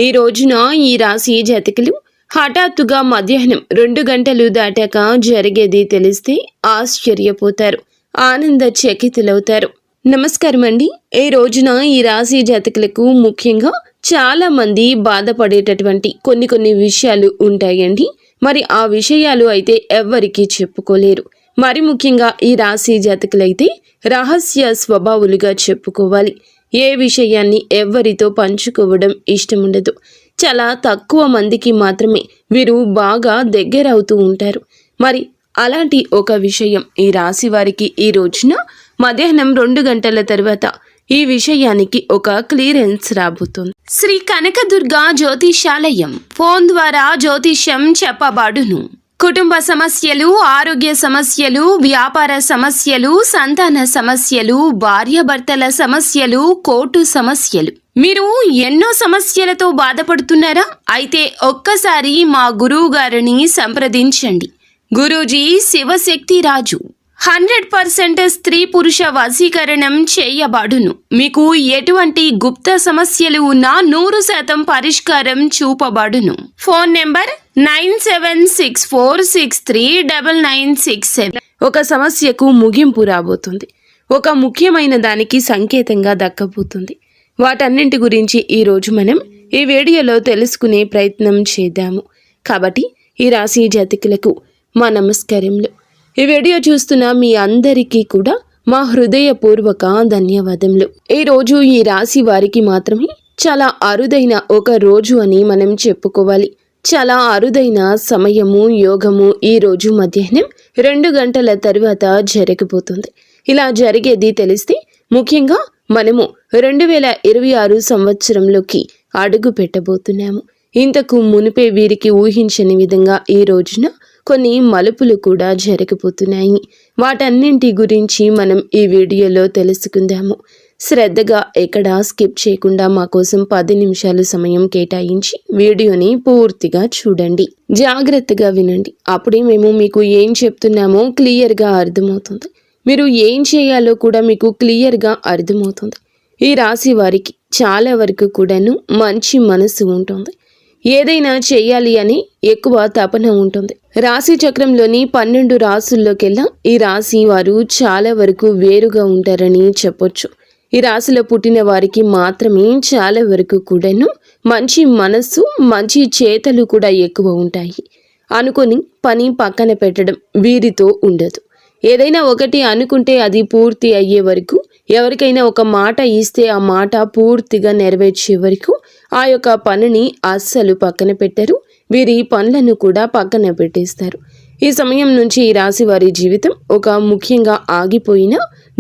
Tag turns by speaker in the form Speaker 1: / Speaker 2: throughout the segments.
Speaker 1: ఈ రోజున ఈ రాశి జాతకులు హఠాత్తుగా మధ్యాహ్నం 2 గంటలు దాటాక జరిగేది తెలిస్తే ఆశ్చర్యపోతారు, ఆనంద చకితులవుతారు. నమస్కారం అండి. ఈ రోజున ఈ రాశి జాతకులకు ముఖ్యంగా చాలా మంది బాధపడేటటువంటి కొన్ని విషయాలు ఉంటాయండి. మరి ఆ విషయాలు అయితే ఎవ్వరికీ చెప్పుకోలేరు. మరి ముఖ్యంగా ఈ రాశి జాతకులైతే రహస్య స్వభావులుగా చెప్పుకోవాలి. ఏ విషయాన్ని ఎవ్వరితో పంచుకోవడం ఇష్టముండదు. చాలా తక్కువ మందికి మాత్రమే వీరు బాగా దగ్గరవుతూ ఉంటారు. మరి అలాంటి ఒక విషయం ఈ రాశి వారికి ఈ రోజున మధ్యాహ్నం 2 గంటల తర్వాత ఈ విషయానికి ఒక క్లియరెన్స్ రాబోతుంది. శ్రీ కనకదుర్గ జ్యోతిషాలయం ఫోన్ ద్వారా జ్యోతిష్యం చెప్పబడును. కుటుంబ సమస్యలు, ఆరోగ్య సమస్యలు, వ్యాపార సమస్యలు, సంతాన సమస్యలు, భార్యాభర్తల సమస్యలు, కోర్టు సమస్యలు, మీరు ఎన్నో సమస్యలతో బాధపడుతున్నారా? అయితే ఒక్కసారి మా గురువు గారిని సంప్రదించండి. గురూజీ శివశక్తి రాజు 100% స్త్రీ పురుష వశీకరణం చేయబడును. మీకు ఎటువంటి గుప్త సమస్యలు ఉన్నా 100% పరిష్కారం చూపబడును. Phone number 9764639967. ఒక సమస్యకు ముగింపు రాబోతుంది. ఒక ముఖ్యమైన దానికి సంకేతంగా దక్కబోతుంది. వాటన్నింటి గురించి ఈరోజు మనం ఈ వీడియోలో తెలుసుకునే ప్రయత్నం చేద్దాము. కాబట్టి ఈ రాశి జాతకులకు మా నమస్కారములు. ఈ వీడియో చూస్తున్న మీ అందరికీ కూడా మా హృదయపూర్వక ధన్యవాదములు. ఈ రోజు ఈ రాశి వారికి మాత్రమే చాలా అరుదైన ఒక రోజు అని మనం చెప్పుకోవాలి. చాలా అరుదైన సమయము, యోగము ఈ రోజు మధ్యాహ్నం 2 గంటల తర్వాత జరగబోతుంది. ఇలా జరిగేది తెలిస్తే ముఖ్యంగా మనము 2026 సంవత్సరంలోకి అడుగు పెట్టబోతున్నాము. ఇంతకు మునిపే వీరికి ఊహించని విధంగా ఈ రోజున కొన్ని మలుపులు కూడా జరగబోతున్నాయి. వాటన్నింటి గురించి మనం ఈ వీడియోలో తెలుసుకుందాము. శ్రద్ధగా ఎక్కడా స్కిప్ చేయకుండా మా కోసం 10 నిమిషాలు సమయం కేటాయించి వీడియోని పూర్తిగా చూడండి. జాగ్రత్తగా వినండి. అప్పుడే మేము మీకు ఏం చెప్తున్నామో క్లియర్గా అర్థమవుతుంది. మీరు ఏం చేయాలో కూడా మీకు క్లియర్గా అర్థమవుతుంది. ఈ రాశి వారికి చాలా వరకు కూడాను మంచి మనసు ఉంటుంది. ఏదైనా చేయాలి అని ఎక్కువ తపన ఉంటుంది. రాశి చక్రంలోని 12 రాశుల్లోకెల్లా ఈ రాశి వారు చాలా వరకు వేరుగా ఉంటారని చెప్పొచ్చు. ఈ రాశిలో పుట్టిన వారికి మాత్రమే చాలా వరకు కూడాను మంచి మనస్సు, మంచి చేతలు కూడా ఎక్కువ ఉంటాయి. అనుకొని పని పక్కన పెట్టడం వీరితో ఉండదు. ఏదైనా ఒకటి అనుకుంటే అది పూర్తి అయ్యే వరకు, ఎవరికైనా ఒక మాట ఇస్తే ఆ మాట పూర్తిగా నెరవేర్చే వరకు ఆ యొక్క పనిని అస్సలు పక్కన పెట్టరు. వీరి పనులను కూడా పక్కన పెట్టేస్తారు. ఈ సమయం నుంచి ఈ రాశి వారి జీవితం ఒక ముఖ్యంగా ఆగిపోయిన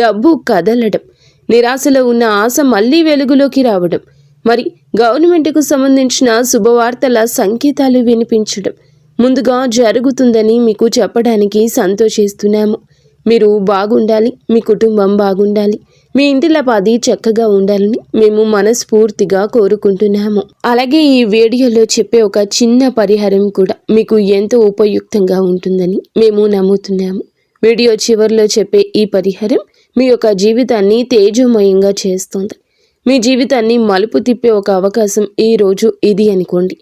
Speaker 1: డబ్బు కదలడం, నిరాశలో ఉన్న ఆశ మళ్ళీ వెలుగులోకి రావడం, మరి గవర్నమెంట్కు సంబంధించిన శుభవార్తల సంకేతాలు వినిపించడం ముందుగా జరుగుతుందని మీకు చెప్పడానికి సంతోషిస్తున్నాము. మీరు బాగుండాలి, మీ కుటుంబం బాగుండాలి, మీ ఇంటిలపాది చక్కగా ఉండాలని మేము మనస్ఫూర్తిగా కోరుకుంటున్నాము. అలాగే ఈ వీడియోలో చెప్పే ఒక చిన్న పరిహారం కూడా మీకు ఎంతో ఉపయుక్తంగా ఉంటుందని మేము నమ్ముతున్నాము. వీడియో చివరిలో చెప్పే ఈ పరిహారం మీ యొక్క జీవితాన్ని తేజోమయంగా చేస్తుంది. మీ జీవితాన్ని మలుపు తిప్పే ఒక అవకాశం ఈ రోజు ఇది అనుకోండి.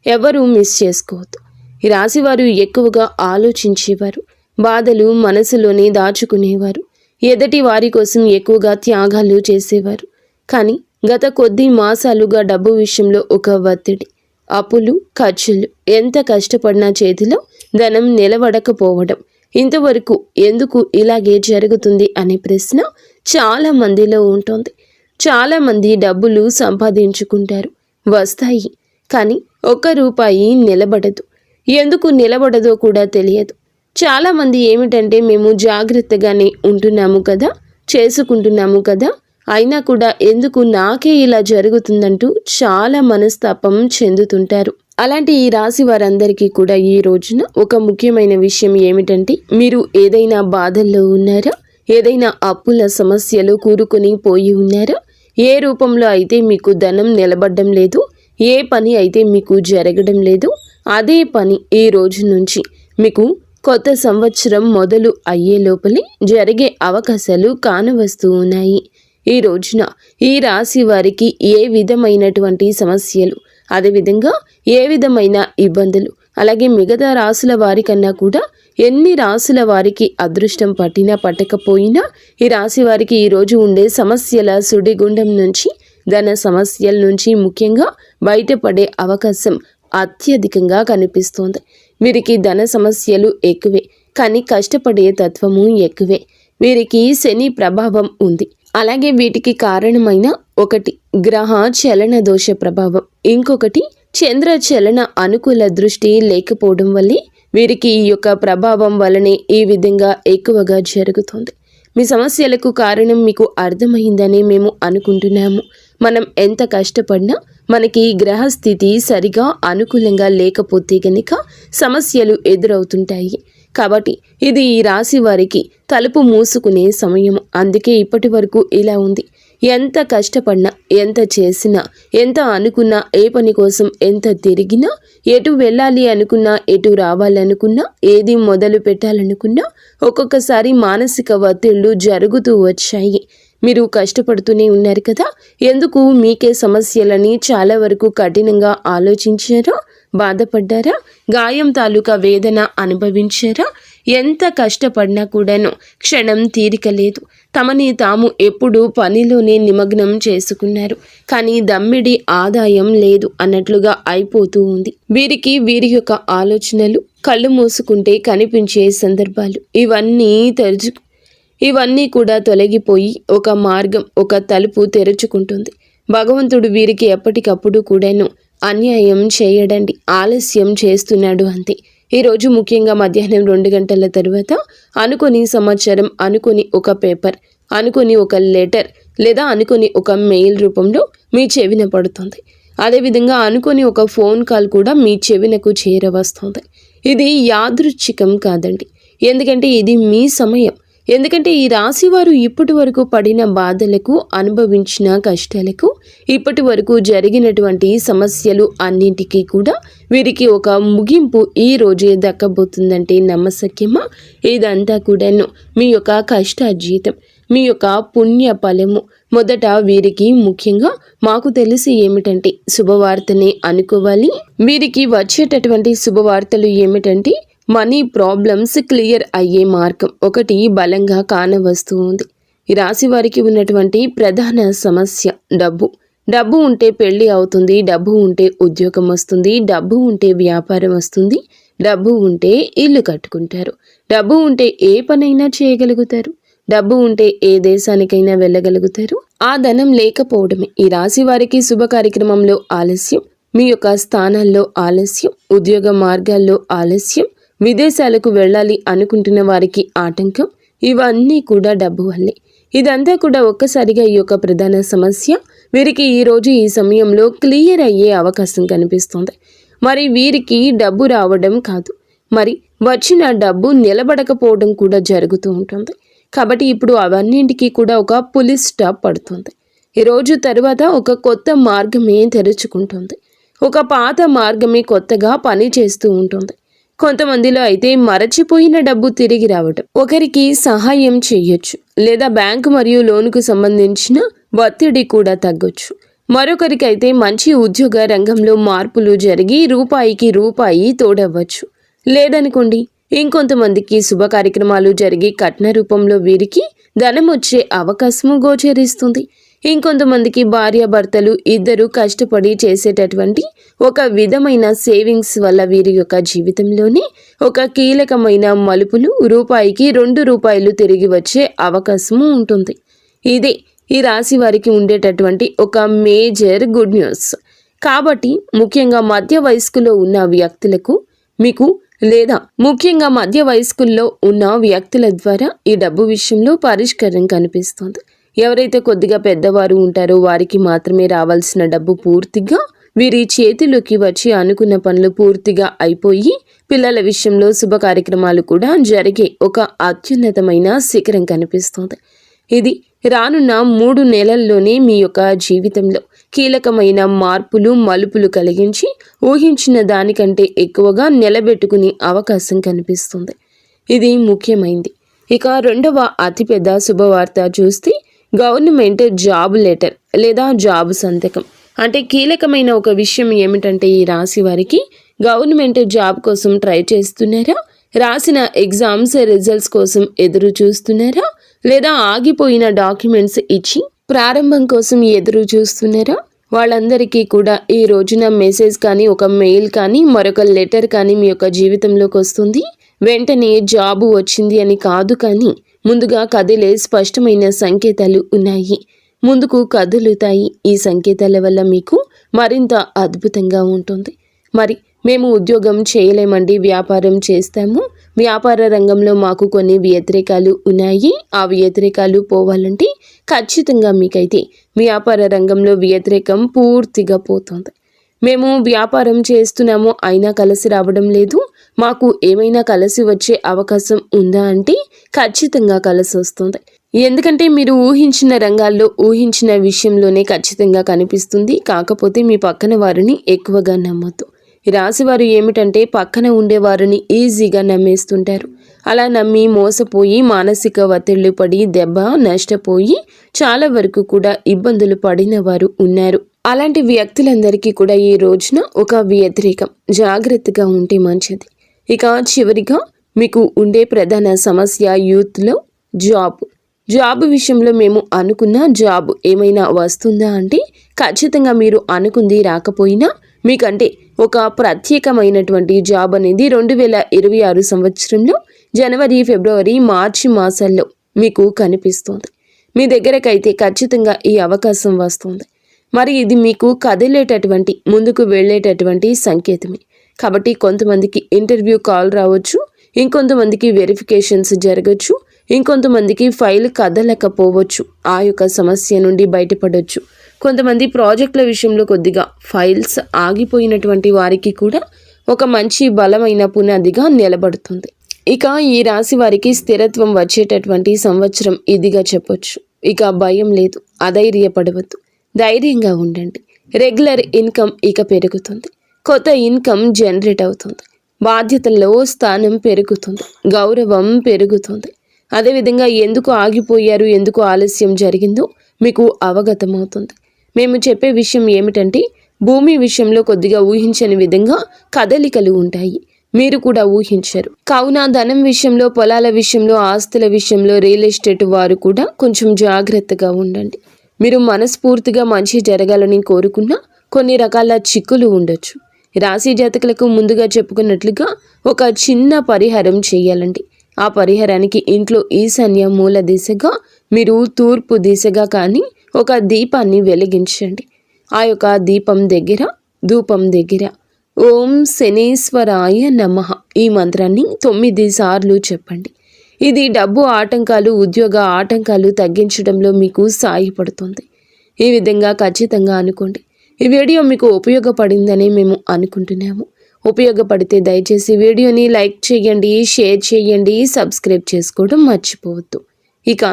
Speaker 1: ఎవరూ మిస్ చేసుకోవద్దు. ఈ రాశివారు ఎక్కువగా ఆలోచించేవారు, బాధలు మనసులోనే దాచుకునేవారు, ఎదటి వారి కోసం ఎక్కువగా త్యాగాలు చేసేవారు. కానీ గత కొద్ది మాసాలుగా డబ్బు విషయంలో ఒక ఒత్తిడి, అప్పులు, ఖర్చులు, ఎంత కష్టపడినా చేతిలో ధనం నిలబడకపోవడం, ఇంతవరకు ఎందుకు ఇలాగే జరుగుతుంది అనే ప్రశ్న చాలా మందిలో ఉంటుంది. చాలామంది డబ్బులు సంపాదించుకుంటారు, వస్తాయి, కానీ ఒక్క రూపాయి నిలబడదు. ఎందుకు నిలబడదో కూడా తెలియదు. చాలామంది ఏమిటంటే మేము జాగ్రత్తగానే ఉంటున్నాము కదా, చేసుకుంటున్నాము కదా, అయినా కూడా ఎందుకు నాకే ఇలా జరుగుతుందంటూ చాలా మనస్తాపం చెందుతుంటారు. అలాంటి ఈ రాశి వారందరికీ కూడా ఈ రోజున ఒక ముఖ్యమైన విషయం ఏమిటంటే, మీరు ఏదైనా బాధల్లో ఉన్నారా, ఏదైనా అప్పుల సమస్యలు కూరుకొని పోయి ఉన్నారా, ఏ రూపంలో అయితే మీకు ధనం నిలబడడం లేదు, ఏ పని అయితే మీకు జరగడం లేదు, అదే పని ఈ రోజు నుంచి మీకు కొత్త సంవత్సరం మొదలు అయ్యే లోపలే జరిగే అవకాశాలు కానవస్తూ ఉన్నాయి. ఈ రోజున ఈ రాశి వారికి ఏ విధమైనటువంటి సమస్యలు, అదేవిధంగా ఏ విధమైన ఇబ్బందులు, అలాగే మిగతా రాసుల వారికన్నా కూడా ఎన్ని రాసుల వారికి అదృష్టం పట్టినా పట్టకపోయినా ఈ రాశి వారికి ఈరోజు ఉండే సమస్యల సుడిగుండం నుంచి, ధన సమస్యల నుంచి ముఖ్యంగా బయటపడే అవకాశం అత్యధికంగా కనిపిస్తోంది. వీరికి ధన సమస్యలు ఎక్కువే, కానీ కష్టపడే తత్వము ఎక్కువే. వీరికి శని ప్రభావం ఉంది. అలాగే వీటికి కారణమైన ఒకటి గ్రహ చలన దోష ప్రభావం, ఇంకొకటి చంద్ర చలన అనుకూల దృష్టి లేకపోవడం వల్లే వీరికి ఈ యొక్క ప్రభావం వలనే ఈ విధంగా ఎక్కువగా జరుగుతుంది. మీ సమస్యలకు కారణం మీకు అర్థమైందని మేము అనుకుంటున్నాము. మనం ఎంత కష్టపడినా మనకి గ్రహస్థితి సరిగా అనుకూలంగా లేకపోతే గనుక సమస్యలు ఎదురవుతుంటాయి. కాబట్టి ఇది ఈ రాశి వారికి తలుపు మూసుకునే సమయం. అందుకే ఇప్పటి వరకు ఇలా ఉంది. ఎంత కష్టపడినా, ఎంత చేసినా, ఎంత అనుకున్నా, ఏ పని కోసం ఎంత తిరిగినా, ఎటు వెళ్ళాలి అనుకున్నా, ఎటు రావాలనుకున్నా, ఏది మొదలు పెట్టాలనుకున్నా ఒక్కొక్కసారి మానసిక ఒత్తిళ్లు జరుగుతూ వచ్చాయి. మీరు కష్టపడుతూనే ఉన్నారు కదా, ఎందుకు మీకే సమస్యలని చాలా వరకు కఠినంగా ఆలోచించారా, బాధపడ్డారా, గాయం తాలూకా వేదన అనుభవించారా? ఎంత కష్టపడినా కూడాను క్షణం తీరిక లేదు. తమని తాము ఎప్పుడూ పనిలోనే నిమగ్నం చేసుకున్నారు, కానీ దమ్మిడి ఆదాయం లేదు అన్నట్లుగా అయిపోతూ ఉంది. వీరికి వీరి యొక్క ఆలోచనలు కళ్ళు మూసుకుంటే కనిపించే సందర్భాలు ఇవన్నీ కూడా తొలగిపోయి ఒక మార్గం, ఒక తలుపు తెరుచుకుంటుంది. భగవంతుడు వీరికి ఎప్పటికప్పుడు కూడాను అన్యాయం చేయడండి, ఆలస్యం చేస్తున్నాడు అంతే. ఈరోజు ముఖ్యంగా మధ్యాహ్నం 2 గంటల తర్వాత అనుకొని సమాచారం, అనుకొని ఒక పేపర్, అనుకొని ఒక లెటర్ లేదా అనుకొని ఒక మెయిల్ రూపంలో మీ చెవిన పడుతుంది. అదేవిధంగా అనుకొని ఒక ఫోన్ కాల్ కూడా మీ చెవినకు చేరవస్తుంది. ఇది యాదృచ్ఛికం కాదండి, ఎందుకంటే ఇది మీ సమయం. ఎందుకంటే ఈ రాశి వారు ఇప్పటి వరకు పడిన బాధలకు, అనుభవించిన కష్టాలకు, ఇప్పటి వరకు జరిగినటువంటి సమస్యలు అన్నింటికీ కూడా వీరికి ఒక ముగింపు ఈ రోజే దక్కబోతుందంటే నమ్మశక్యమా? ఇదంతా కూడాను మీ యొక్క కష్టార్జితం, మీ యొక్క పుణ్య ఫలము. మొదట వీరికి ముఖ్యంగా మాకు తెలిసి ఏమిటంటే శుభవార్తనే అనుకోవాలి. వీరికి వచ్చేటటువంటి శుభవార్తలు ఏమిటంటే మనీ ప్రాబ్లమ్స్ క్లియర్ అయ్యే మార్గం ఒకటి బలంగా కానవస్తూ ఉంది. ఈ రాశి వారికి ఉన్నటువంటి ప్రధాన సమస్య డబ్బు. డబ్బు ఉంటే పెళ్లి అవుతుంది, డబ్బు ఉంటే ఉద్యోగం వస్తుంది, డబ్బు ఉంటే వ్యాపారం వస్తుంది, డబ్బు ఉంటే ఇల్లు కట్టుకుంటారు, డబ్బు ఉంటే ఏ పనైనా చేయగలుగుతారు, డబ్బు ఉంటే ఏ దేశానికైనా వెళ్ళగలుగుతారు. ఆ ధనం లేకపోవడమే ఈ రాశి వారికి శుభ కార్యక్రమంలో ఆలస్యం, మీ యొక్క స్థానాల్లో ఆలస్యం, ఉద్యోగ మార్గాల్లో ఆలస్యం, విదేశాలకు వెళ్ళాలి అనుకుంటున్న వారికి ఆటంకం, ఇవన్నీ కూడా డబ్బు వల్లే. ఇదంతా కూడా ఒక్కసారిగా ఈ యొక్క ప్రధాన సమస్య వీరికి ఈరోజు ఈ సమయంలో క్లియర్ అయ్యే అవకాశం కనిపిస్తుంది. మరి వీరికి డబ్బు రావడం కాదు, మరి వచ్చిన డబ్బు నిలబడకపోవడం కూడా జరుగుతూ ఉంటుంది. కాబట్టి ఇప్పుడు అవన్నింటికి కూడా ఒక పులి స్టాప్ పడుతుంది. ఈరోజు తర్వాత ఒక కొత్త మార్గమే తెరుచుకుంటుంది. ఒక పాత మార్గమే కొత్తగా పని చేస్తూ ఉంటుంది. కొంతమందిలో అయితే మరచిపోయిన డబ్బు తిరిగి రావటం, ఒకరికి సహాయం చేయొచ్చు, లేదా బ్యాంకు మరియు లోనుకు సంబంధించిన ఒత్తిడి కూడా తగ్గొచ్చు. మరొకరికైతే మంచి ఉద్యోగ రంగంలో మార్పులు జరిగి రూపాయికి రూపాయి తోడవ్వచ్చు. లేదనుకోండి ఇంకొంతమందికి శుభ కార్యక్రమాలు జరిగి కట్న రూపంలో వీరికి ధనం వచ్చే అవకాశము గోచరిస్తుంది. ఇంకొంతమందికి భార్యాభర్తలు ఇద్దరు కష్టపడి చేసేటటువంటి ఒక విధమైన సేవింగ్స్ వల్ల వీరి యొక్క జీవితంలోనే ఒక కీలకమైన మలుపులు, రూపాయికి 2 రూపాయలు తిరిగి వచ్చే అవకాశము ఉంటుంది. ఇదే ఈ రాశి వారికి ఉండేటటువంటి ఒక మేజర్ గుడ్ న్యూస్. కాబట్టి ముఖ్యంగా మధ్య వయస్కులో ఉన్న వ్యక్తులకు మీకు లేదా ముఖ్యంగా మధ్య వయస్కుల్లో ఉన్న వ్యక్తుల ద్వారా ఈ డబ్బు విషయంలో పరిష్కారం కనిపిస్తుంది. ఎవరైతే కొద్దిగా పెద్దవారు ఉంటారో వారికి మాత్రమే రావాల్సిన డబ్బు పూర్తిగా వీరి చేతిలోకి వచ్చి అనుకున్న పనులు పూర్తిగా అయిపోయి పిల్లల విషయంలో శుభ కార్యక్రమాలు కూడా జరిగే ఒక అత్యున్నతమైన శిఖరం కనిపిస్తుంది. ఇది రానున్న 3 నెలల్లోనే మీ యొక్క జీవితంలో కీలకమైన మార్పులు, మలుపులు కలిగించి ఊహించిన దానికంటే ఎక్కువగా నిలబెట్టుకునే అవకాశం కనిపిస్తుంది. ఇది ముఖ్యమైంది. ఇక రెండవ అతిపెద్ద శుభవార్త చూస్తే గవర్నమెంట్ జాబ్ లెటర్ లేదా జాబ్ సంతకం. అంటే కీలకమైన ఒక విషయం ఏమిటంటే ఈ రాశి వారికి గవర్నమెంట్ జాబ్ కోసం ట్రై చేస్తున్నారా, రాసిన ఎగ్జామ్స్ రిజల్ట్స్ కోసం ఎదురు చూస్తున్నారా, లేదా ఆగిపోయిన డాక్యుమెంట్స్ ఇచ్చి ప్రారంభం కోసం ఎదురు చూస్తున్నారా, వాళ్ళందరికీ కూడా ఈ రోజున మెసేజ్ కానీ ఒక మెయిల్ కానీ మరొక లెటర్ కానీ మీ యొక్క జీవితంలోకి వస్తుంది. వెంటనే జాబు వచ్చింది అని కాదు, కానీ ముందుగా కదిలే స్పష్టమైన సంకేతాలు ఉన్నాయి. ముందుకు కదులుతాయి. ఈ సంకేతాల వల్ల మీకు మరింత అద్భుతంగా ఉంటుంది. మరి మేము ఉద్యోగం చేయలేమండి, వ్యాపారం చేస్తాము, వ్యాపార రంగంలో మాకు కొన్ని వ్యతిరేకాలు ఉన్నాయి, ఆ వ్యతిరేకాలు పోవాలంటే ఖచ్చితంగా మీకైతే వ్యాపార రంగంలో వ్యతిరేకం పూర్తిగా పోతుంది. మేము వ్యాపారం చేస్తున్నాము అయినా కలిసి రావడం లేదు, మాకు ఏమైనా కలిసి వచ్చే అవకాశం ఉందా అంటే ఖచ్చితంగా కలిసి వస్తుంది. ఎందుకంటే మీరు ఊహించిన రంగాల్లో ఊహించిన విషయంలోనే ఖచ్చితంగా కనిపిస్తుంది. కాకపోతే మీ పక్కన వారిని ఎక్కువగా నమ్మొద్దు. ఈ రాశివారు ఏమిటంటే పక్కన ఉండేవారిని ఈజీగా నమ్మేస్తుంటారు. అలా నమ్మి మోసపోయి మానసిక ఒత్తిళ్లు పడి దెబ్బ నష్టపోయి చాలా వరకు కూడా ఇబ్బందులు పడిన వారు ఉన్నారు. అలాంటి వ్యక్తులందరికీ కూడా ఈ రోజున ఒక వ్యతిరేకం. జాగ్రత్తగా ఉంటే మంచిది. ఇక చివరిగా మీకు ఉండే ప్రధాన సమస్య యూత్లో జాబ్ విషయంలో మేము అనుకున్న జాబ్ ఏమైనా వస్తుందా అంటే ఖచ్చితంగా మీరు అనుకుంది రాకపోయినా మీకంటే ఒక ప్రత్యేకమైనటువంటి జాబ్ అనేది 2026 సంవత్సరంలో జనవరి, ఫిబ్రవరి, మార్చి మాసాల్లో మీకు కనిపిస్తుంది. మీ దగ్గరకైతే ఖచ్చితంగా ఈ అవకాశం వస్తుంది. మరి ఇది మీకు కదిలేటటువంటి ముందుకు వెళ్ళేటటువంటి సంకేతమే. కాబట్టి కొంతమందికి ఇంటర్వ్యూ కాల్ రావచ్చు, ఇంకొంతమందికి వెరిఫికేషన్స్ జరగచ్చు, ఇంకొంతమందికి ఫైల్ కదలకపోవచ్చు, ఆ యొక్క సమస్య నుండి బయటపడవచ్చు. కొంతమంది ప్రాజెక్టుల విషయంలో కొద్దిగా ఫైల్స్ ఆగిపోయినటువంటి వారికి కూడా ఒక మంచి బలమైన పునాదిగా నిలబడుతుంది. ఇక ఈ రాశి వారికి స్థిరత్వం వచ్చేటటువంటి సంవత్సరం ఇదిగా చెప్పొచ్చు. ఇక భయం లేదు, అధైర్యపడవద్దు, ధైర్యంగా ఉండండి. రెగ్యులర్ ఇన్కమ్ ఇక పెరుగుతుంది, కొత్త ఇన్కమ్ జనరేట్ అవుతుంది, బాధ్యతల్లో స్థానం పెరుగుతుంది, గౌరవం పెరుగుతుంది. అదేవిధంగా ఎందుకు ఆగిపోయారు, ఎందుకు ఆలస్యం జరిగిందో మీకు అవగతమవుతుంది. మేము చెప్పే విషయం ఏమిటంటే భూమి విషయంలో కొద్దిగా ఊహించని విధంగా కదలికలు ఉంటాయి. మీరు కూడా ఊహించరు. కావున ధనం విషయంలో, పొలాల విషయంలో, ఆస్తుల విషయంలో, రియల్ ఎస్టేట్ వారు కూడా కొంచెం జాగ్రత్తగా ఉండండి. మీరు మనస్ఫూర్తిగా మంచి జరగాలని కోరుకున్నా కొన్ని రకాల చిక్కులు ఉండొచ్చు. రాశి జాతకులకు ముందుగా చెప్పుకున్నట్లుగా ఒక చిన్న పరిహారం చేయాలండి. ఆ పరిహారానికి ఇంట్లో ఈశాన్య మూల దిశగా మీరు తూర్పు దిశగా కానీ ఒక దీపాన్ని వెలిగించండి. ఆ యొక్క దీపం దగ్గర, ధూపం దగ్గర ఓం శనీశ్వరాయ నమః ఈ మంత్రాన్ని 9 సార్లు చెప్పండి. ఇది డబ్బు ఆటంకాలు, ఉద్యోగ ఆటంకాలు తగ్గించడంలో మీకు సాయపడుతుంది. ఈ విధంగా ఖచ్చితంగా అనుకోండి. ఈ వీడియో మీకు ఉపయోగపడిందని మేము అనుకుంటున్నాము. ఉపయోగపడితే దయచేసి వీడియోని లైక్ చేయండి, షేర్ చేయండి, సబ్స్క్రైబ్ చేసుకోవడం మర్చిపోవద్దు. ఇక